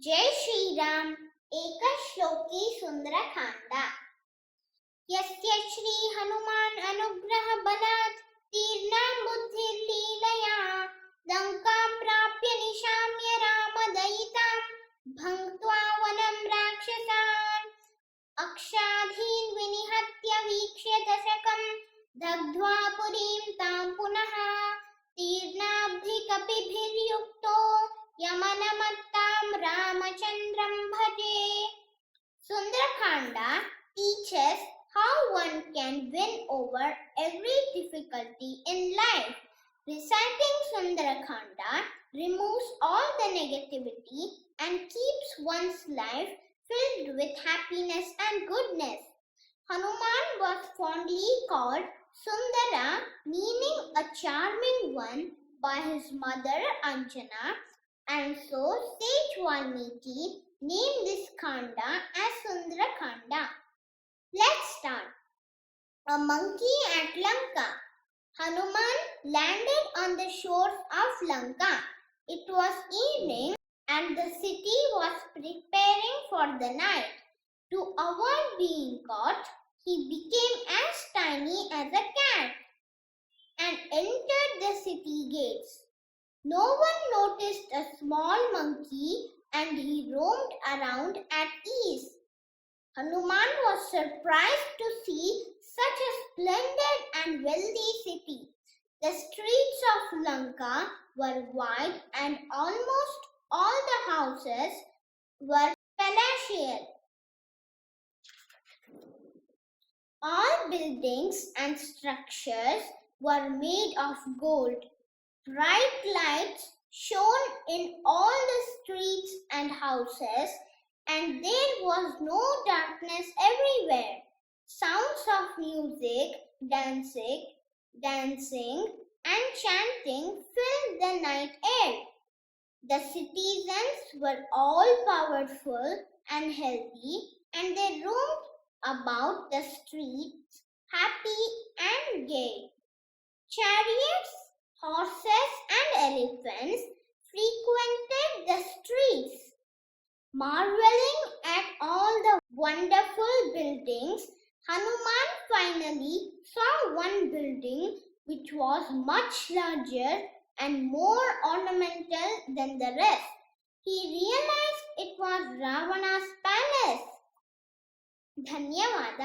जय श्री राम। एक श्लोकी सुंदर खांडा। यस्य श्री हनुमान अनुग्रह बलात् तीर्णां बुद्धिर्लीलया लंकां प्राप्य निशाम्य रामदयितां भङ्क्त्वा वनं राक्षसान् अक्षाधीन् विनिहत्य वीक्ष्य दशकं दग्ध्वा पुरीं तां पुनः तीर्णाब्धिकपिभिर्युक्तो यमनमत्तां रामचन्द्रं भजे. Sundarakanda teaches how one can win over every difficulty in life. Reciting Sundarakanda removes all the negativity and keeps one's life filled with happiness and goodness. Hanuman was fondly called Sundara, meaning a charming one, by his mother Anjana, and so sage Valmiki named this Kanda as Sundarakanda. Let's start. A monkey at Lanka. Hanuman landed on the shores of Lanka. It was evening and the city was preparing for the night. To avoid being caught, he became as tiny as a cat and entered the city gates. No one noticed a small monkey and he roamed around at ease. Hanuman was surprised to see such a splendid and wealthy city. The streets of Lanka were wide and almost all the houses were palatial. All buildings and structures were made of gold. Bright lights shone in all the streets and houses, and there was no darkness everywhere. Sounds of music, dancing, and chanting filled the night air. The citizens were all powerful and healthy, and they roamed about the streets happy and gay. Chariots, horses and elephants frequented the streets. Marveling at all the wonderful buildings, Hanuman finally saw one building which was much larger and more ornamental than the rest. He realized it was Ravana's palace. ಧನ್ಯವಾದ.